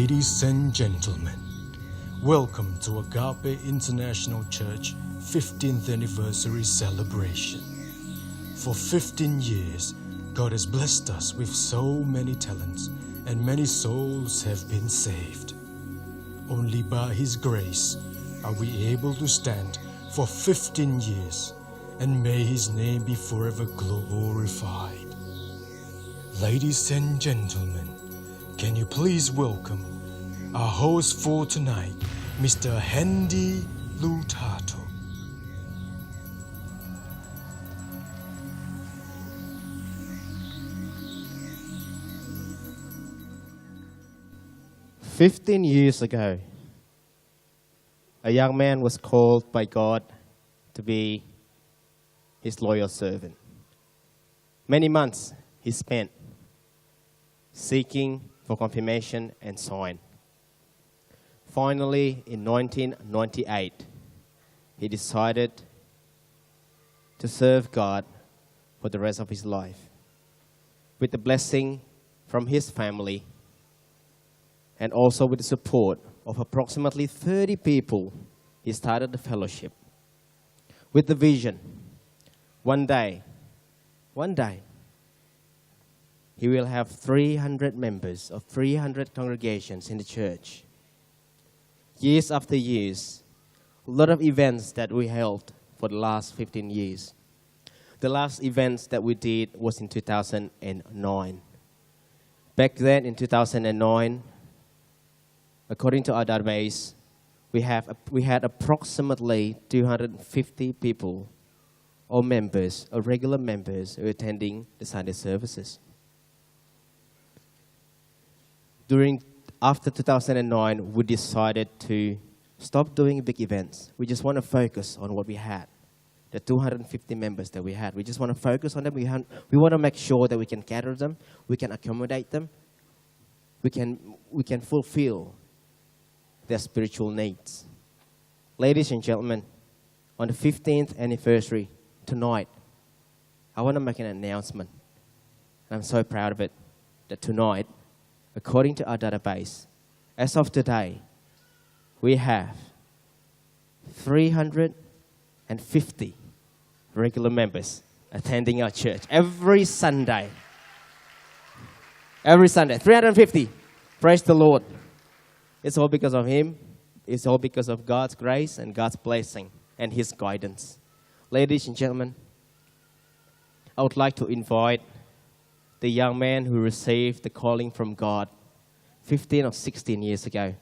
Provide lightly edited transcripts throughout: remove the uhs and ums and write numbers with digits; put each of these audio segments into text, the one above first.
Ladies and gentlemen, welcome to Agape International Church 15th anniversary celebration. For 15 years, God has blessed us with so many talents and many souls have been saved. Only by His grace are we able to stand for 15 years, and may His name be forever glorified. Ladies and gentlemen, can you please welcome our host for tonight, Mr. Hendy Lutato. "15 years ago, a young man was called by God to be His loyal servant. Many months he spent seeking for confirmation and sign. Finally, in 1998, he decided to serve God for the rest of his life. With the blessing from his family and also with the support of approximately 30 people, he started the fellowship with the vision. One day, he will have 300 members of 300 congregations in the church. Years after years, a lot of events that we held for the last 15 years. The last events that we did was in 2009. Back then in 2009, according to our database, we had approximately 250 people or members, or regular members, who were attending the Sunday services. After 2009, we decided to stop doing big events. We just want to focus on what we had, the 250 members that we had. We just want to focus on them. We want to make sure that we can gather them, we can accommodate them, we can fulfill their spiritual needs. Ladies and gentlemen, on the 15th anniversary, tonight, I want to make an announcement. And I'm so proud of it, that tonight, according to our database, as of today, we have 350 regular members attending our church every Sunday. Every Sunday, 350. Praise the Lord. It's all because of Him. It's all because of God's grace and God's blessing and His guidance. Ladies and gentlemen, I would like to invite the young man who received the calling from God 15 or 16 years ago.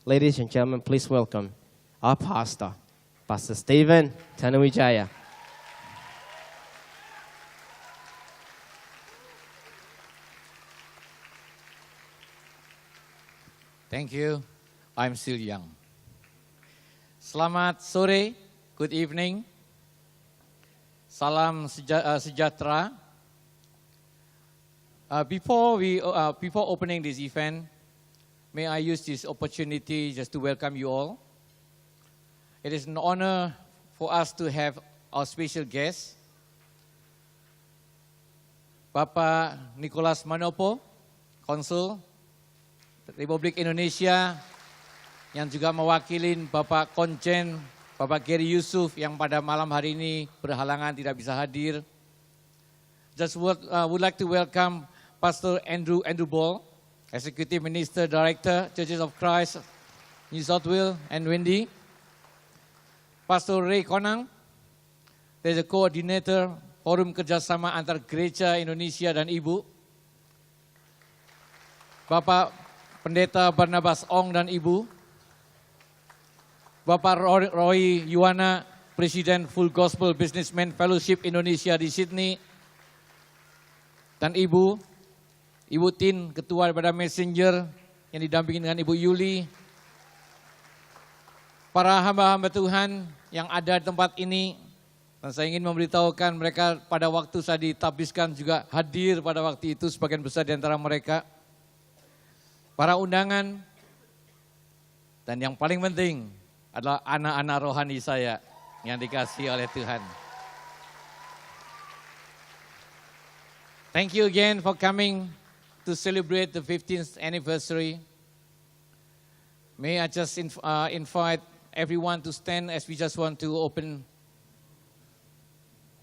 Ladies and gentlemen, please welcome our pastor, Pastor Stephen Tanuwijaya. Thank you. I'm still young. Selamat sore, good evening. Salam sejahtera. Before opening this event, may I use this opportunity just to welcome you all. It is an honor for us to have our special guest, Bapak Nicholas Manopo, Konsul Republik Indonesia, yang juga mewakili Bapak Konjen, Bapak Gary Yusuf yang pada malam hari ini berhalangan tidak bisa hadir. Just would like to welcome Pastor Andrew Ball, Executive Minister Director, Churches of Christ, New South Wales and Wendy. Pastor Ray Konang, there is a coordinator Forum Kerjasama Antar Gereja Indonesia dan Ibu. Bapak Pendeta Barnabas Ong dan Ibu. Bapak Roy Yuwana, Presiden Full Gospel Businessman Fellowship Indonesia di Sydney. Dan Ibu Tin, Ketua daripada Messenger yang didampingi dengan Ibu Yuli. Para hamba-hamba Tuhan yang ada di tempat ini, dan saya ingin memberitahukan mereka pada waktu saya ditabiskan juga hadir pada waktu itu sebagian besar di antara mereka. Para undangan, dan yang paling penting adalah anak-anak rohani saya yang dikasihi oleh Tuhan. Thank you again for coming to celebrate the 15th anniversary. May I just invite everyone to stand as we just want to open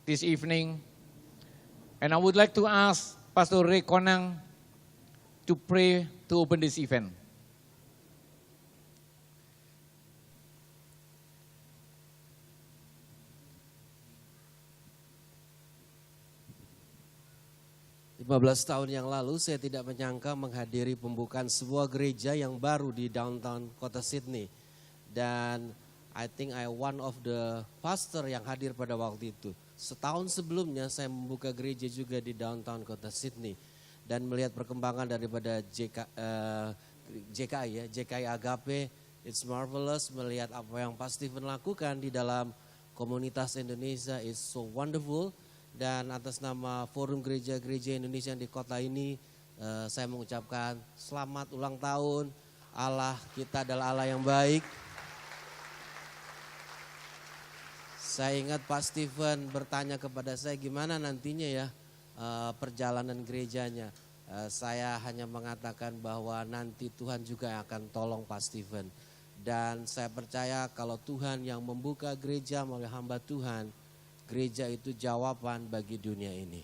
this evening. And I would like to ask Pastor Ray Konang to pray to open this event. Belas tahun yang lalu saya tidak menyangka menghadiri pembukaan sebuah gereja yang baru di downtown kota Sydney. Dan I think I one of the pastor yang hadir pada waktu itu. Setahun sebelumnya saya membuka gereja juga di downtown kota Sydney. Dan melihat perkembangan daripada JKI Agape, it's marvelous melihat apa yang Pak Stephen lakukan di dalam komunitas Indonesia is so wonderful. Dan atas nama Forum Gereja-Gereja Indonesia di kota ini, saya mengucapkan selamat ulang tahun. Allah kita adalah Allah yang baik. Saya ingat Pak Stephen bertanya kepada saya gimana nantinya ya perjalanan gerejanya. Saya hanya mengatakan bahwa nanti Tuhan juga yang akan tolong Pak Stephen. Dan saya percaya kalau Tuhan yang membuka gereja melalui hamba Tuhan, gereja itu jawaban bagi dunia ini.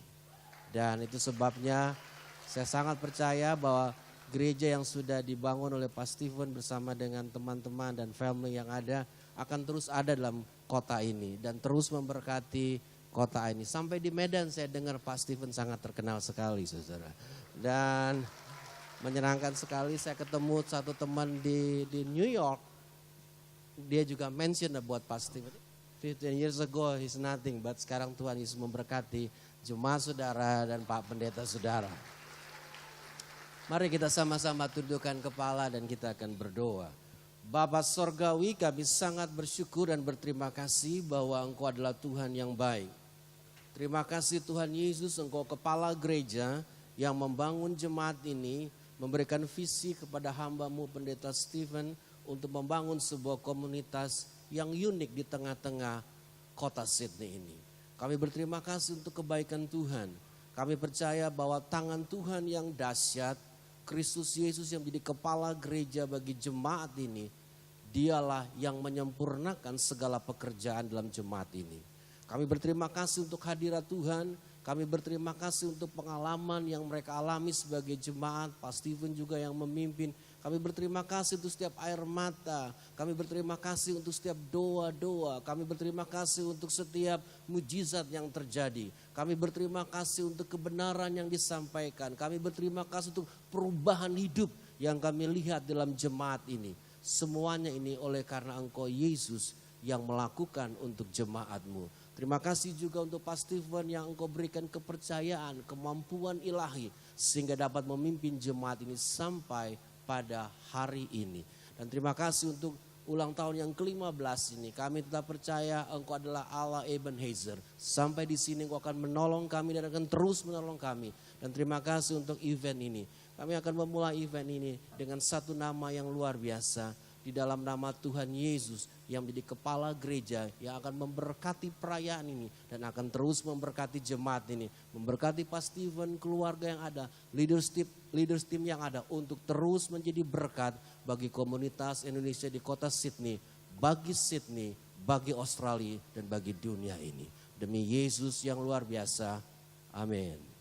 Dan itu sebabnya saya sangat percaya bahwa gereja yang sudah dibangun oleh Pak Stephen bersama dengan teman-teman dan family yang ada akan terus ada dalam kota ini dan terus memberkati kota ini. Sampai di Medan saya dengar Pak Stephen sangat terkenal sekali, saudara. Dan menyenangkan sekali saya ketemu satu teman di New York. Dia juga mention buat Pak Stephen. 15 years ago he's nothing, but sekarang Tuhan Yesus memberkati jemaat saudara dan Pak Pendeta saudara. Mari kita sama-sama tundukkan kepala dan kita akan berdoa. Bapa Sorgawi, kami sangat bersyukur dan berterima kasih bahwa Engkau adalah Tuhan yang baik. Terima kasih Tuhan Yesus, Engkau kepala gereja yang membangun jemaat ini, memberikan visi kepada hamba-Mu Pendeta Stephen untuk membangun sebuah komunitas yang unik di tengah-tengah kota Sydney ini. Kami berterima kasih untuk kebaikan Tuhan. Kami percaya bahwa tangan Tuhan yang dahsyat, Kristus Yesus yang menjadi kepala gereja bagi jemaat ini, dialah yang menyempurnakan segala pekerjaan dalam jemaat ini. Kami berterima kasih untuk hadirat Tuhan, kami berterima kasih untuk pengalaman yang mereka alami sebagai jemaat, Pak Stephen juga yang memimpin. Kami berterima kasih untuk setiap air mata, kami berterima kasih untuk setiap doa-doa, kami berterima kasih untuk setiap mujizat yang terjadi. Kami berterima kasih untuk kebenaran yang disampaikan, kami berterima kasih untuk perubahan hidup yang kami lihat dalam jemaat ini. Semuanya ini oleh karena Engkau Yesus yang melakukan untuk jemaat-Mu. Terima kasih juga untuk Pak Stephen yang Engkau berikan kepercayaan, kemampuan ilahi sehingga dapat memimpin jemaat ini sampai pada hari ini. Dan terima kasih untuk ulang tahun yang ke-15 ini. Kami tetap percaya Engkau adalah Allah Ebenezer. Sampai di sini Engkau akan menolong kami dan akan terus menolong kami. Dan terima kasih untuk event ini. Kami akan memulai event ini dengan satu nama yang luar biasa. Di dalam nama Tuhan Yesus yang menjadi kepala gereja yang akan memberkati perayaan ini dan akan terus memberkati jemaat ini, memberkati Pak Stephen, keluarga yang ada, leaders team yang ada untuk terus menjadi berkat bagi komunitas Indonesia di kota Sydney, bagi Australia dan bagi dunia ini. Demi Yesus yang luar biasa. Amin.